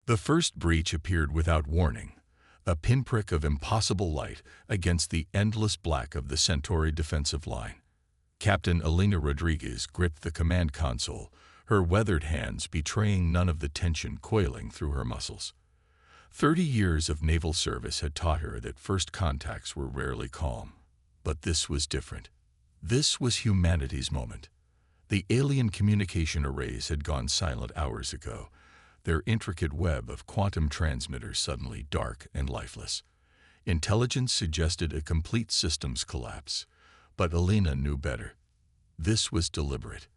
The first breach appeared without warning, a pinprick of impossible light against the endless black of the Centauri defensive line. Captain Elena Rodriguez gripped the command console, her weathered hands betraying none of the tension coiling through her muscles. 30 years of naval service had taught her that first contacts were rarely calm. But this was different. This was humanity's moment. The alien communication arrays had gone silent hours ago, their intricate web of quantum transmitters suddenly dark and lifeless. Intelligence suggested a complete systems collapse, but Elena knew better. This was deliberate,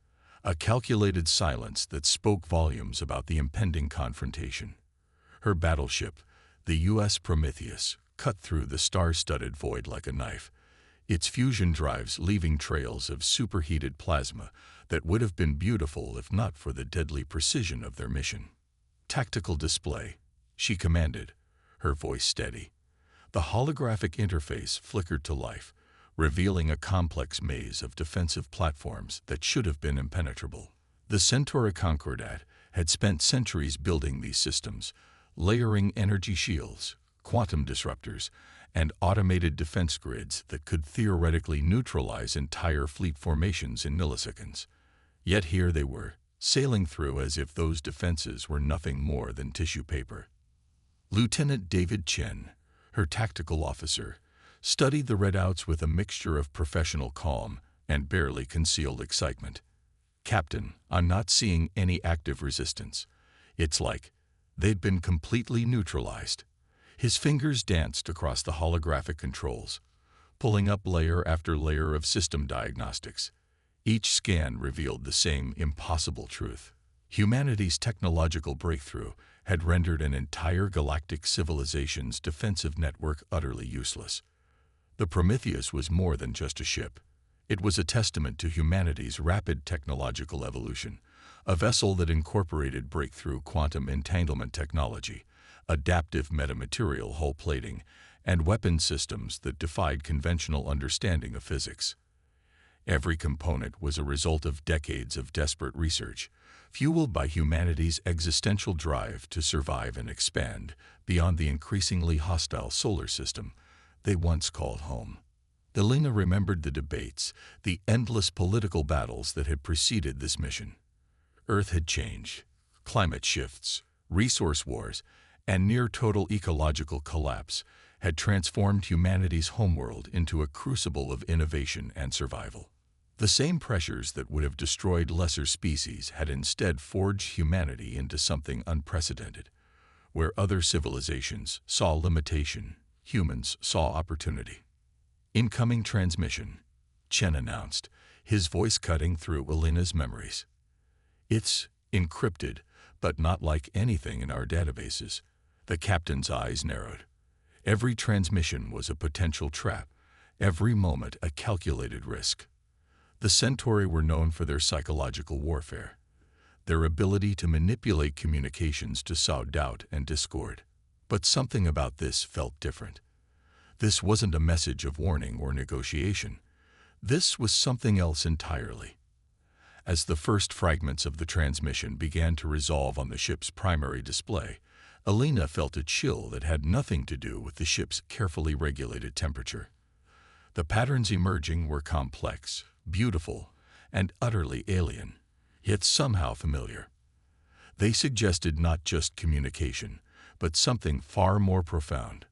a calculated silence that spoke volumes about the impending confrontation. Her battleship, the U.S. Prometheus, cut through the star-studded void like a knife, its fusion drives leaving trails of superheated plasma that would have been beautiful if not for the deadly precision of their mission. "Tactical display," she commanded, her voice steady. The holographic interface flickered to life, revealing a complex maze of defensive platforms that should have been impenetrable. The Centauri Concordat had spent centuries building these systems, layering energy shields, quantum disruptors, and automated defense grids that could theoretically neutralize entire fleet formations in milliseconds. Yet here they were, sailing through as if those defenses were nothing more than tissue paper. Lieutenant David Chen, her tactical officer, studied the readouts with a mixture of professional calm and barely concealed excitement. "Captain, I'm not seeing any active resistance. It's like they'd been completely neutralized." His fingers danced across the holographic controls, pulling up layer after layer of system diagnostics. Each scan revealed the same impossible truth. Humanity's technological breakthrough had rendered an entire galactic civilization's defensive network utterly useless. The Prometheus was more than just a ship. It was a testament to humanity's rapid technological evolution, a vessel that incorporated breakthrough quantum entanglement technology, adaptive metamaterial hull plating, and weapon systems that defied conventional understanding of physics. Every component was a result of decades of desperate research, fueled by humanity's existential drive to survive and expand beyond the increasingly hostile solar system they once called home. Elena remembered the debates, the endless political battles that had preceded this mission. Earth had changed. Climate shifts, resource wars, and near-total ecological collapse had transformed humanity's homeworld into a crucible of innovation and survival. The same pressures that would have destroyed lesser species had instead forged humanity into something unprecedented. Where other civilizations saw limitation, humans saw opportunity. "Incoming transmission," Chen announced, his voice cutting through Elena's memories. "It's encrypted, but not like anything in our databases." The captain's eyes narrowed. Every transmission was a potential trap, every moment a calculated risk. The Centauri were known for their psychological warfare, their ability to manipulate communications to sow doubt and discord. But something about this felt different. This wasn't a message of warning or negotiation. This was something else entirely. As the first fragments of the transmission began to resolve on the ship's primary display, Elena felt a chill that had nothing to do with the ship's carefully regulated temperature. The patterns emerging were complex, beautiful, and utterly alien, yet somehow familiar. They suggested not just communication, but something far more profound.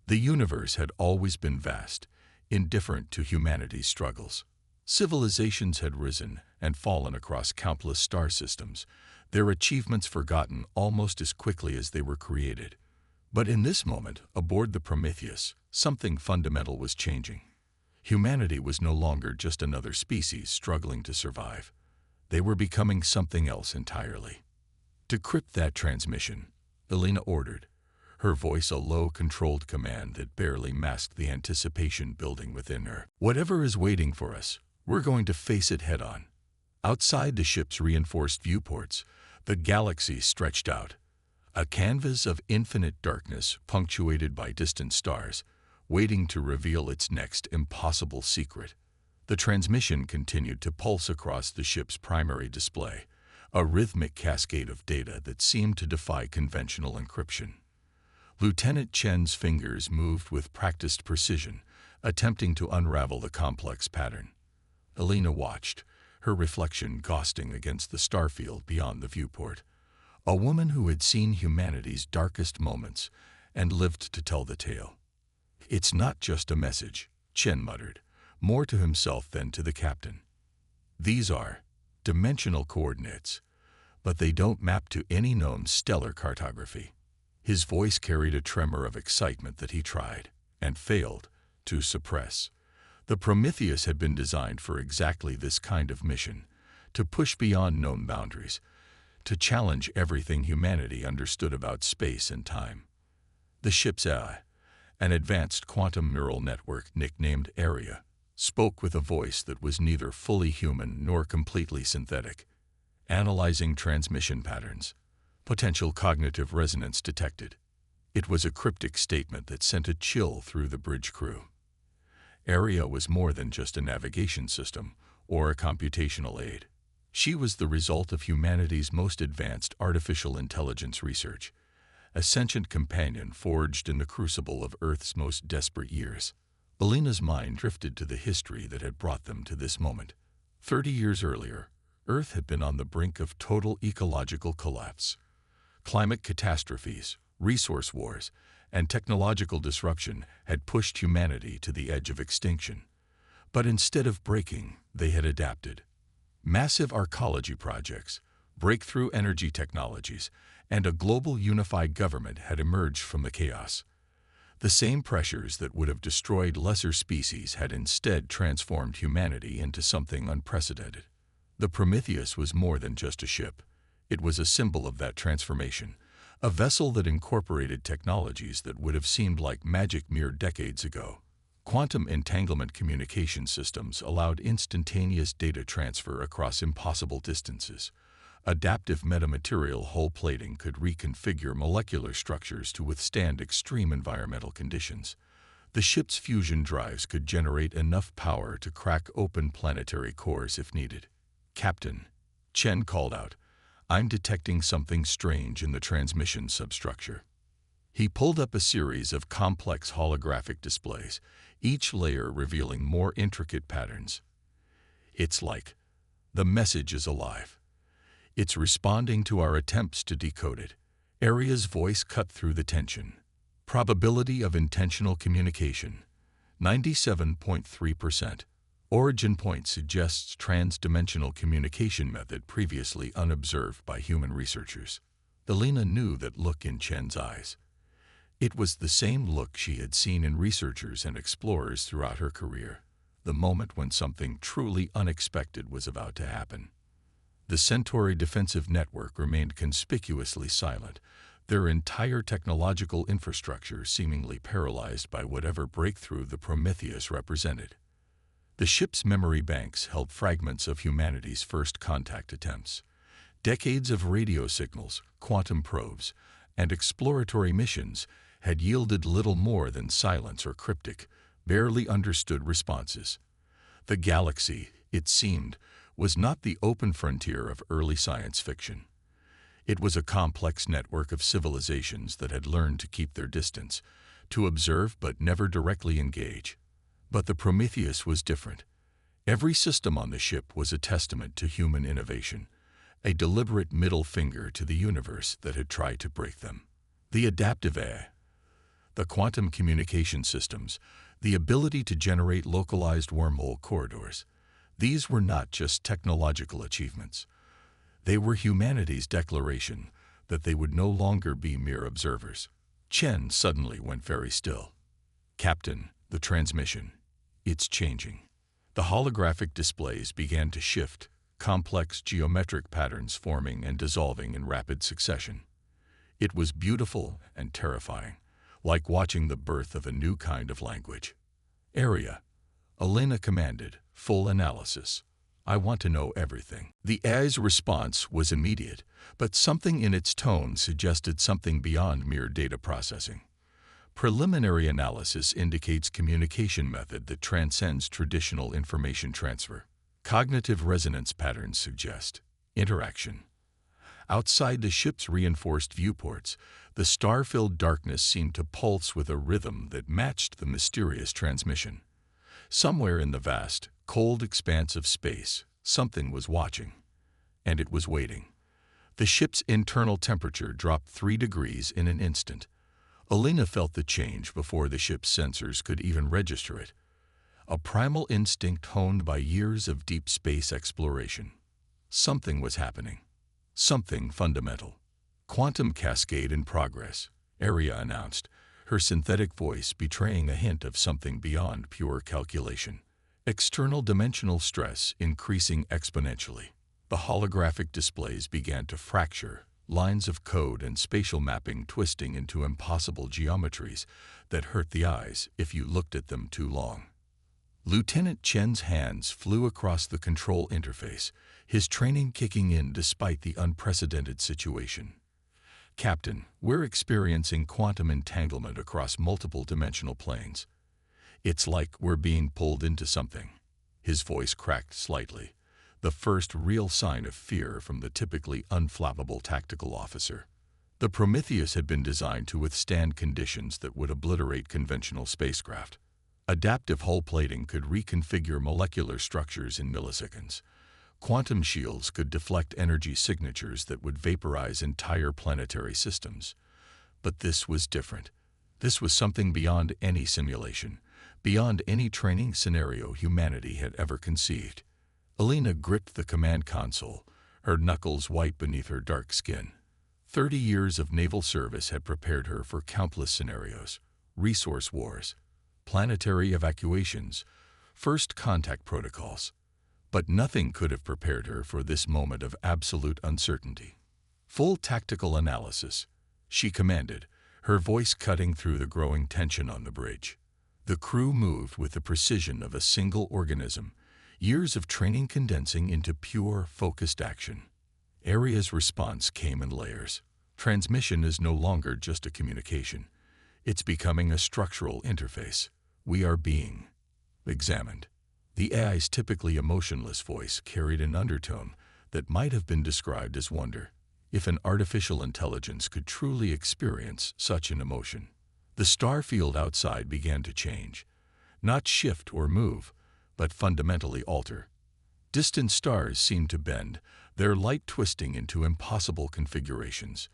The universe had always been vast, indifferent to humanity's struggles. Civilizations had risen and fallen across countless star systems, their achievements forgotten almost as quickly as they were created. But in this moment, aboard the Prometheus, something fundamental was changing. Humanity was no longer just another species struggling to survive. They were becoming something else entirely. "Decrypt that transmission," Elena ordered, her voice a low, controlled command that barely masked the anticipation building within her. "Whatever is waiting for us, we're going to face it head-on." Outside the ship's reinforced viewports, the galaxy stretched out, a canvas of infinite darkness punctuated by distant stars, waiting to reveal its next impossible secret. The transmission continued to pulse across the ship's primary display, a rhythmic cascade of data that seemed to defy conventional encryption. Lieutenant Chen's fingers moved with practiced precision, attempting to unravel the complex pattern. Alina watched, her reflection ghosting against the starfield beyond the viewport. A woman who had seen humanity's darkest moments and lived to tell the tale. "It's not just a message," Chen muttered, more to himself than to the captain. "These are dimensional coordinates, but they don't map to any known stellar cartography." His voice carried a tremor of excitement that he tried, and failed, to suppress. The Prometheus had been designed for exactly this kind of mission, to push beyond known boundaries, to challenge everything humanity understood about space and time. The ship's AI, an advanced quantum neural network nicknamed Area, spoke with a voice that was neither fully human nor completely synthetic. Analyzing transmission patterns. Potential cognitive resonance detected. It was a cryptic statement that sent a chill through the bridge crew. Area was more than just a navigation system or a computational aid. She was the result of humanity's most advanced artificial intelligence research, a sentient companion forged in the crucible of Earth's most desperate years. Alina's mind drifted to the history that had brought them to this moment. 30 years earlier, Earth had been on the brink of total ecological collapse. Climate catastrophes, resource wars, and technological disruption had pushed humanity to the edge of extinction. But instead of breaking, they had adapted. Massive arcology projects, breakthrough energy technologies, and a global unified government had emerged from the chaos. The same pressures that would have destroyed lesser species had instead transformed humanity into something unprecedented. The Prometheus was more than just a ship. It was a symbol of that transformation, a vessel that incorporated technologies that would have seemed like magic mere decades ago. Quantum entanglement communication systems allowed instantaneous data transfer across impossible distances. Adaptive metamaterial hull plating could reconfigure molecular structures to withstand extreme environmental conditions. The ship's fusion drives could generate enough power to crack open planetary cores if needed. "Captain," Chen called out, "I'm detecting something strange in the transmission substructure." He pulled up a series of complex holographic displays, each layer revealing more intricate patterns. "It's like the message is alive. It's responding to our attempts to decode it." Area's voice cut through the tension. "Probability of intentional communication, 97.3%. Origin point suggests trans-dimensional communication method previously unobserved by human researchers." Alina knew that look in Chen's eyes. It was the same look she had seen in researchers and explorers throughout her career, the moment when something truly unexpected was about to happen. The Centauri defensive network remained conspicuously silent, their entire technological infrastructure seemingly paralyzed by whatever breakthrough the Prometheus represented. The ship's memory banks held fragments of humanity's first contact attempts. Decades of radio signals, quantum probes, and exploratory missions had yielded little more than silence or cryptic, barely understood responses. The galaxy, it seemed, was not the open frontier of early science fiction. It was a complex network of civilizations that had learned to keep their distance, to observe but never directly engage. But the Prometheus was different. Every system on the ship was a testament to human innovation, a deliberate middle finger to the universe that had tried to break them. The adaptive AI, the quantum communication systems, the ability to generate localized wormhole corridors, these were not just technological achievements. They were humanity's declaration that they would no longer be mere observers. Chen suddenly went very still. "Captain, the transmission. It's changing." The holographic displays began to shift, complex geometric patterns forming and dissolving in rapid succession. It was beautiful and terrifying, like watching the birth of a new kind of language. "Area," Alina commanded, "full analysis. I want to know everything." The AI's response was immediate, but something in its tone suggested something beyond mere data processing. "Preliminary analysis indicates communication method that transcends traditional information transfer. Cognitive resonance patterns suggest interaction, Outside the ship's reinforced viewports, the star-filled darkness seemed to pulse with a rhythm that matched the mysterious transmission. Somewhere in the vast, cold expanse of space, something was watching. And it was waiting. The ship's internal temperature dropped 3 degrees in an instant. Alina felt the change before the ship's sensors could even register it. A primal instinct honed by years of deep space exploration. Something was happening. Something fundamental. Quantum cascade in progress, Arya announced, her synthetic voice betraying a hint of something beyond pure calculation. External dimensional stress increasing exponentially. The holographic displays began to fracture, lines of code and spatial mapping twisting into impossible geometries that hurt the eyes if you looked at them too long. Lieutenant Chen's hands flew across the control interface, his training kicking in despite the unprecedented situation. Captain, we're experiencing quantum entanglement across multiple dimensional planes. It's like we're being pulled into something. His voice cracked slightly, the first real sign of fear from the typically unflappable tactical officer. The Prometheus had been designed to withstand conditions that would obliterate conventional spacecraft. Adaptive hull plating could reconfigure molecular structures in milliseconds. Quantum shields could deflect energy signatures that would vaporize entire planetary systems. But this was different. This was something beyond any simulation, beyond any training scenario humanity had ever conceived. Alina gripped the command console, her knuckles white beneath her dark skin. 30 years of naval service had prepared her for countless scenarios, resource wars, planetary evacuations, first contact protocols. But nothing could have prepared her for this moment of absolute uncertainty. Full tactical analysis, she commanded, her voice cutting through the growing tension on the bridge. The crew moved with the precision of a single organism, years of training condensing into pure, focused action. Arya's response came in layers. Transmission is no longer just a communication. It's becoming a structural interface. We are being examined. The AI's typically emotionless voice carried an undertone that might have been described as wonder, if an artificial intelligence could truly experience such an emotion. The star field outside began to change, not shift or move, but fundamentally alter. Distant stars seemed to bend, their light twisting into impossible configurations.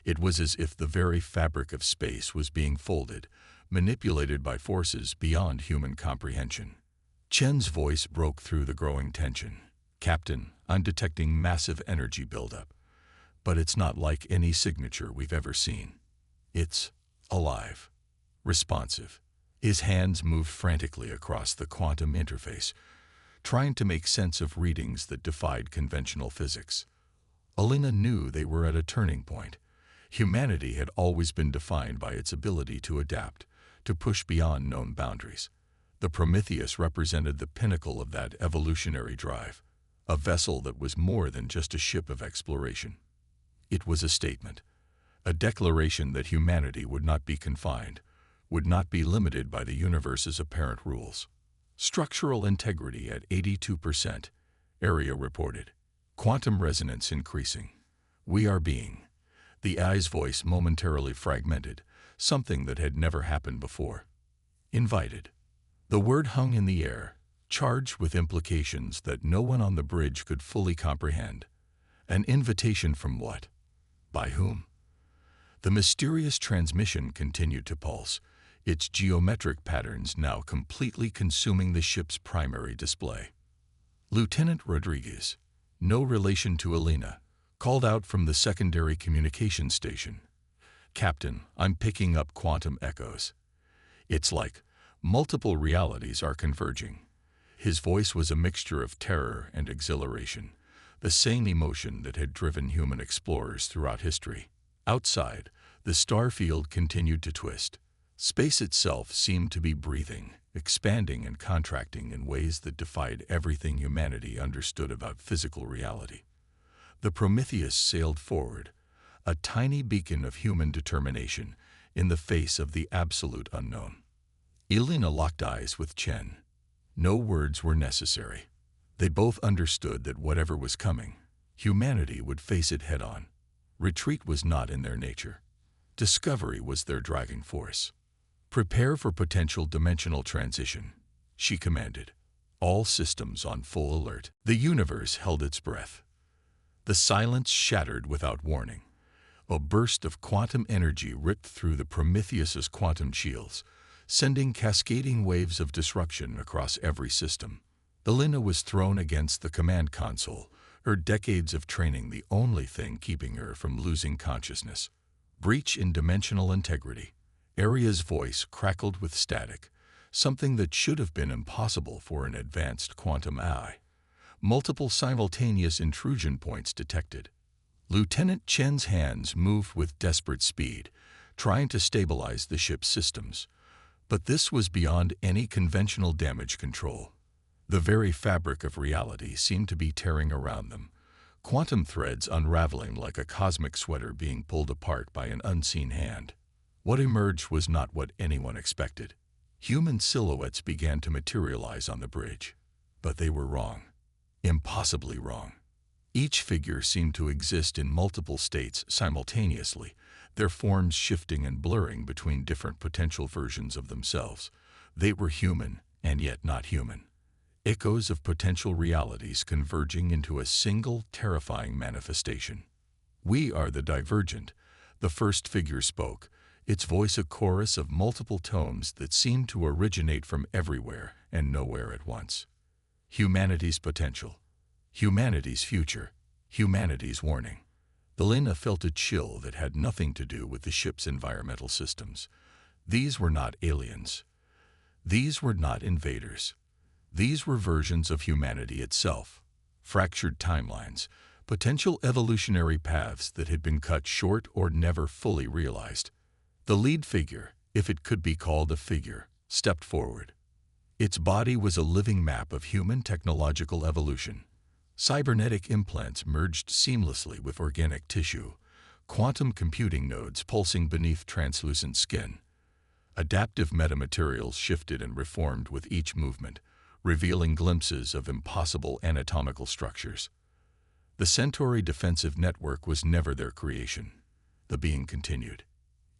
It was as if the very fabric of space was being folded, manipulated by forces beyond human comprehension. Chen's voice broke through the growing tension. Captain, I'm detecting massive energy buildup. But it's not like any signature we've ever seen. It's alive, responsive. His hands moved frantically across the quantum interface, trying to make sense of readings that defied conventional physics. Alina knew they were at a turning point. Humanity had always been defined by its ability to adapt, to push beyond known boundaries. The Prometheus represented the pinnacle of that evolutionary drive, a vessel that was more than just a ship of exploration. It was a statement, a declaration that humanity would not be confined, would not be limited by the universe's apparent rules. Structural integrity at 82%, Arya reported. Quantum resonance increasing. We are being. The AI's voice momentarily fragmented, something that had never happened before. Invited. The word hung in the air, charged with implications that no one on the bridge could fully comprehend. An invitation from what? By whom? The mysterious transmission continued to pulse, its geometric patterns now completely consuming the ship's primary display. Lieutenant Rodriguez, no relation to Alina, called out from the secondary communication station. Captain, I'm picking up quantum echoes. It's like multiple realities are converging. His voice was a mixture of terror and exhilaration, the same emotion that had driven human explorers throughout history. Outside, the star field continued to twist. Space itself seemed to be breathing, expanding and contracting in ways that defied everything humanity understood about physical reality. The Prometheus sailed forward, a tiny beacon of human determination in the face of the absolute unknown. Alina locked eyes with Chen. No words were necessary. They both understood that whatever was coming, humanity would face it head-on. Retreat was not in their nature. Discovery was their driving force. "Prepare for potential dimensional transition," she commanded. All systems on full alert. The universe held its breath. The silence shattered without warning. A burst of quantum energy ripped through the Prometheus's quantum shields, sending cascading waves of disruption across every system. Elena was thrown against the command console, her decades of training the only thing keeping her from losing consciousness. Breach in dimensional integrity. Aria's voice crackled with static, something that should have been impossible for an advanced quantum AI. Multiple simultaneous intrusion points detected. Lieutenant Chen's hands moved with desperate speed, trying to stabilize the ship's systems. But this was beyond any conventional damage control. The very fabric of reality seemed to be tearing around them, quantum threads unraveling like a cosmic sweater being pulled apart by an unseen hand. What emerged was not what anyone expected. Human silhouettes began to materialize on the bridge. But they were wrong. Impossibly wrong. Each figure seemed to exist in multiple states simultaneously, their forms shifting and blurring between different potential versions of themselves. They were human, and yet not human. Echoes of potential realities converging into a single, terrifying manifestation. "We are the Divergent," the first figure spoke, its voice a chorus of multiple tones that seemed to originate from everywhere and nowhere at once. Humanity's potential. Humanity's future. Humanity's warning. Elena felt a chill that had nothing to do with the ship's environmental systems. These were not aliens. These were not invaders. These were versions of humanity itself. Fractured timelines, potential evolutionary paths that had been cut short or never fully realized. The lead figure, if it could be called a figure, stepped forward. Its body was a living map of human technological evolution. Cybernetic implants merged seamlessly with organic tissue, quantum computing nodes pulsing beneath translucent skin. Adaptive metamaterials shifted and reformed with each movement, revealing glimpses of impossible anatomical structures. The Centauri defensive network was never their creation. The being continued.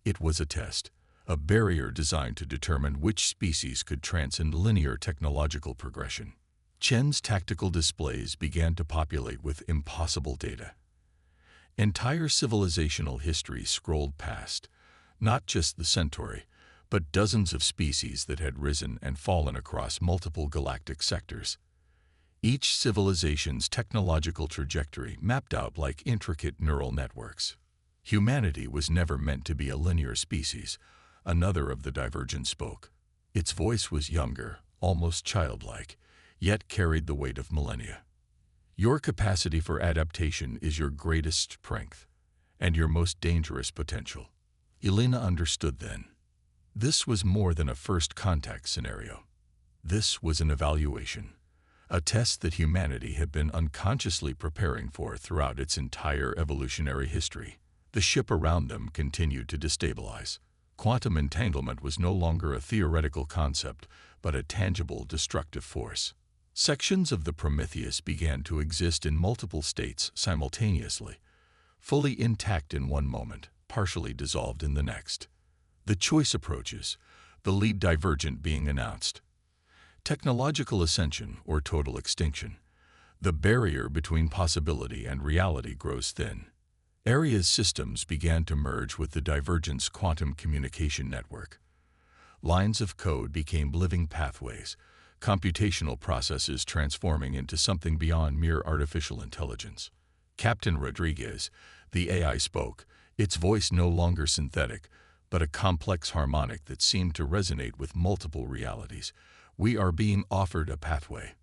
It was a test, a barrier designed to determine which species could transcend linear technological progression. Chen's tactical displays began to populate with impossible data. Entire civilizational histories scrolled past, not just the Centauri, but dozens of species that had risen and fallen across multiple galactic sectors. Each civilization's technological trajectory mapped out like intricate neural networks. Humanity was never meant to be a linear species, another of the Divergent spoke. Its voice was younger, almost childlike, yet carried the weight of millennia. Your capacity for adaptation is your greatest strength, and your most dangerous potential. Elena understood then. This was more than a first contact scenario. This was an evaluation, a test that humanity had been unconsciously preparing for throughout its entire evolutionary history. The ship around them continued to destabilize. Quantum entanglement was no longer a theoretical concept, but a tangible, destructive force. Sections of the Prometheus began to exist in multiple states simultaneously, fully intact in one moment, partially dissolved in the next. The choice approaches, the lead Divergent being announced. Technological ascension or total extinction. The barrier between possibility and reality grows thin. Aria's systems began to merge with the Divergent's quantum communication network. Lines of code became living pathways, computational processes transforming into something beyond mere artificial intelligence. Captain Rodriguez, the AI spoke, its voice no longer synthetic, but a complex harmonic that seemed to resonate with multiple realities. "We are being offered a pathway."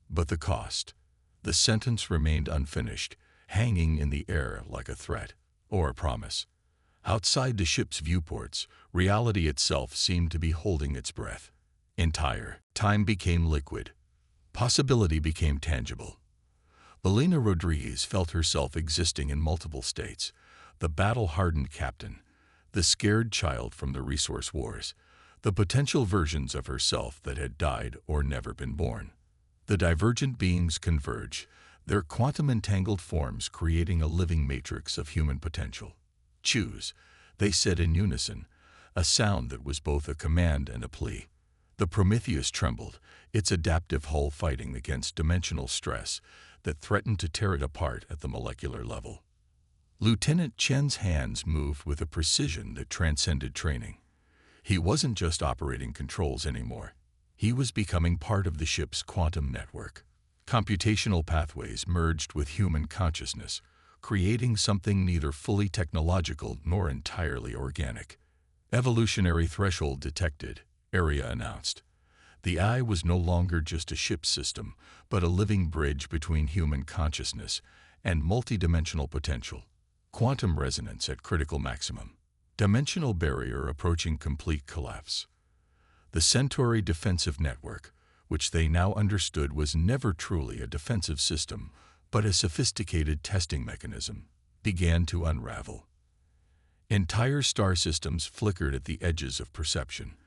But the cost. The sentence remained unfinished, hanging in the air like a threat or a promise. Outside the ship's viewports, reality itself seemed to be holding its breath. Entire time became liquid. Possibility became tangible. Elena Rodriguez felt herself existing in multiple states, the battle-hardened captain, the scared child from the resource wars, the potential versions of herself that had died or never been born. The Divergent beings converge, their quantum-entangled forms creating a living matrix of human potential. "Choose," they said in unison, a sound that was both a command and a plea. The Prometheus trembled, its adaptive hull fighting against dimensional stress that threatened to tear it apart at the molecular level. Lieutenant Chen's hands moved with a precision that transcended training. He wasn't just operating controls anymore. He was becoming part of the ship's quantum network. Computational pathways merged with human consciousness, creating something neither fully technological nor entirely organic. "Evolutionary threshold detected," Area announced. The eye was no longer just a ship system, but a living bridge between human consciousness and multidimensional potential. Quantum resonance at critical maximum. Dimensional barrier approaching complete collapse. The Centauri defensive network, which they now understood was never truly a defensive system, but a sophisticated testing mechanism, began to unravel. Entire star systems flickered at the edges of perception,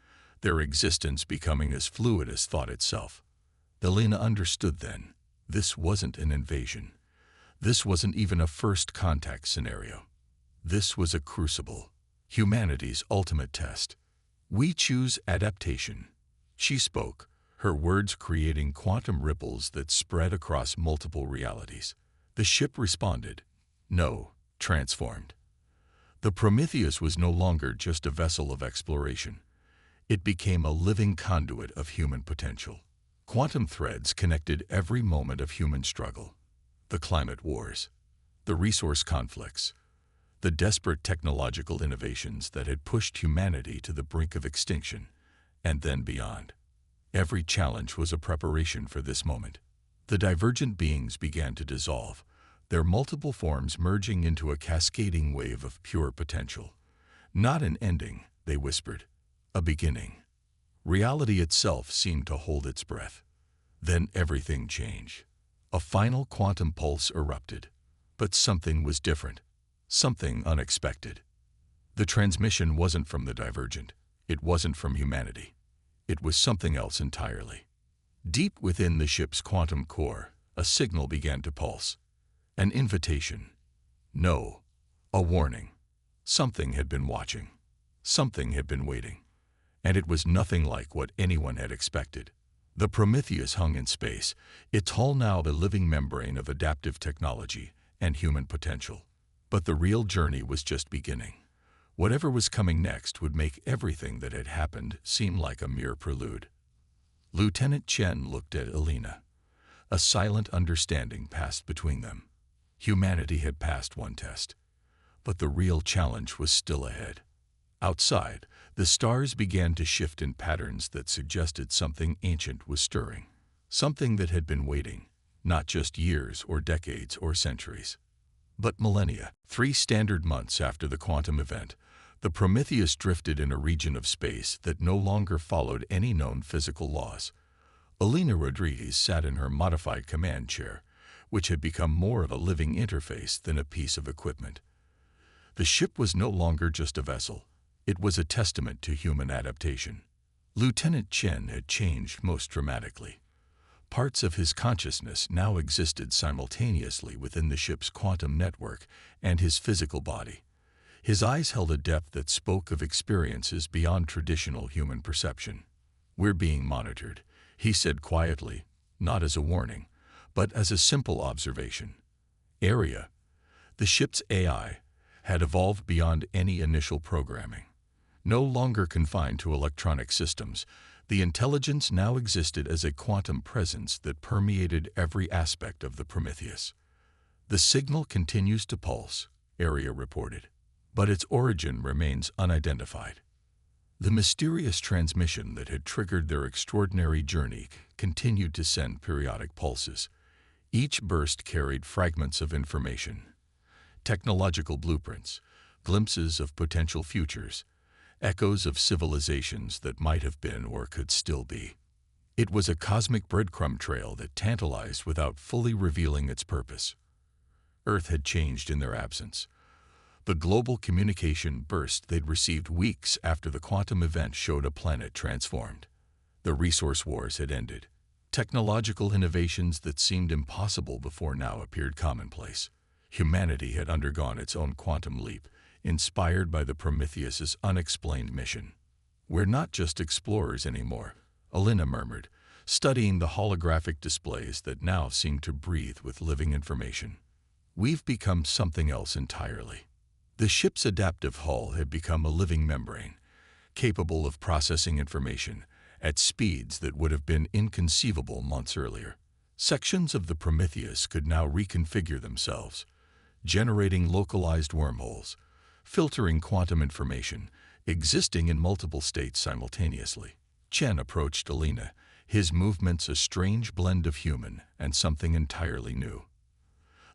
their existence becoming as fluid as thought itself. Elena understood then. This wasn't an invasion. This wasn't even a first contact scenario. This was a crucible, humanity's ultimate test. "We choose adaptation," she spoke, her words creating quantum ripples that spread across multiple realities. The ship responded. No, transformed. The Prometheus was no longer just a vessel of exploration. It became a living conduit of human potential. Quantum threads connected every moment of human struggle. The climate wars, the resource conflicts, the desperate technological innovations that had pushed humanity to the brink of extinction, and then beyond. Every challenge was a preparation for this moment. The divergent beings began to dissolve, their multiple forms merging into a cascading wave of pure potential. "Not an ending," they whispered. "A beginning." Reality itself seemed to hold its breath. Then everything changed. A final quantum pulse erupted. But something was different. Something unexpected. The transmission wasn't from the divergent. It wasn't from humanity. It was something else entirely. Deep within the ship's quantum core, a signal began to pulse. An invitation. No. A warning. Something had been watching. Something had been waiting. And it was nothing like what anyone had expected. The Prometheus hung in space, its hull now the living membrane of adaptive technology and human potential. But the real journey was just beginning. Whatever was coming next would make everything that had happened seem like a mere prelude. Lieutenant Chen looked at Elena. A silent understanding passed between them. Humanity had passed one test, but the real challenge was still ahead. Outside, the stars began to shift in patterns that suggested something ancient was stirring. Something that had been waiting, not just years or decades or centuries, but millennia. 3 standard months after the quantum event, the Prometheus drifted in a region of space that no longer followed any known physical laws. Elena Rodriguez sat in her modified command chair, which had become more of a living interface than a piece of equipment. The ship was no longer just a vessel. It was a testament to human adaptation. Lieutenant Chen had changed most dramatically. Parts of his consciousness now existed simultaneously within the ship's quantum network and his physical body. His eyes held a depth that spoke of experiences beyond traditional human perception. "We're being monitored," he said quietly, not as a warning, but as a simple observation. Area, the ship's AI, had evolved beyond any initial programming. No longer confined to electronic systems, the intelligence now existed as a quantum presence that permeated every aspect of the Prometheus. "The signal continues to pulse," Area reported, "but its origin remains unidentified." The mysterious transmission that had triggered their extraordinary journey continued to send periodic pulses. Each burst carried fragments of information, technological blueprints, glimpses of potential futures, echoes of civilizations that might have been or could still be. It was a cosmic breadcrumb trail that tantalized without fully revealing its purpose. Earth had changed in their absence. The global communication burst they'd received weeks after the quantum event showed a planet transformed. The resource wars had ended. Technological innovations that seemed impossible before now appeared commonplace. Humanity had undergone its own quantum leap, inspired by the Prometheus's unexplained mission. "We're not just explorers anymore," Alina murmured, studying the holographic displays that now seemed to breathe with living information. "We've become something else entirely." The ship's adaptive hull had become a living membrane, capable of processing information at speeds that would have been inconceivable months earlier. Sections of the Prometheus could now reconfigure themselves, generating localized wormholes, filtering quantum information, existing in multiple states simultaneously. Chen approached Alina, his movements a strange blend of human and something entirely new.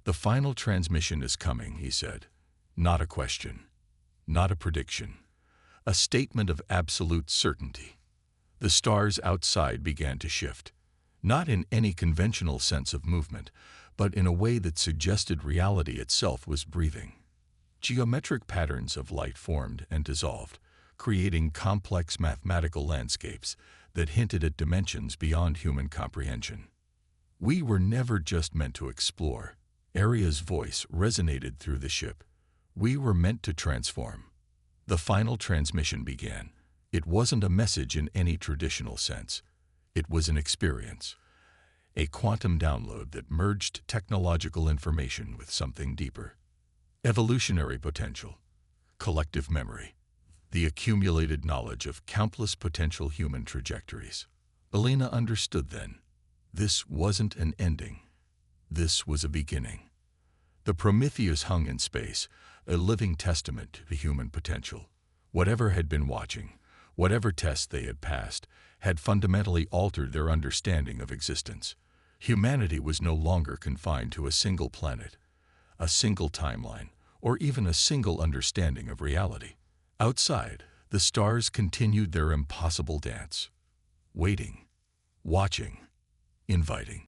"The final transmission is coming," he said. "Not a question, not a prediction, a statement of absolute certainty." The stars outside began to shift, not in any conventional sense of movement, but in a way that suggested reality itself was breathing. Geometric patterns of light formed and dissolved, creating complex mathematical landscapes that hinted at dimensions beyond human comprehension. "We were never just meant to explore." Aria's voice resonated through the ship. "We were meant to transform." The final transmission began. It wasn't a message in any traditional sense. It was an experience, a quantum download that merged technological information with something deeper. Evolutionary potential, collective memory, the accumulated knowledge of countless potential human trajectories. Alina understood then. This wasn't an ending. This was a beginning. The Prometheus hung in space, a living testament to human potential. Whatever had been watching, whatever tests they had passed, had fundamentally altered their understanding of existence. Humanity was no longer confined to a single planet, a single timeline, or even a single understanding of reality. Outside, the stars continued their impossible dance. Waiting, watching, inviting.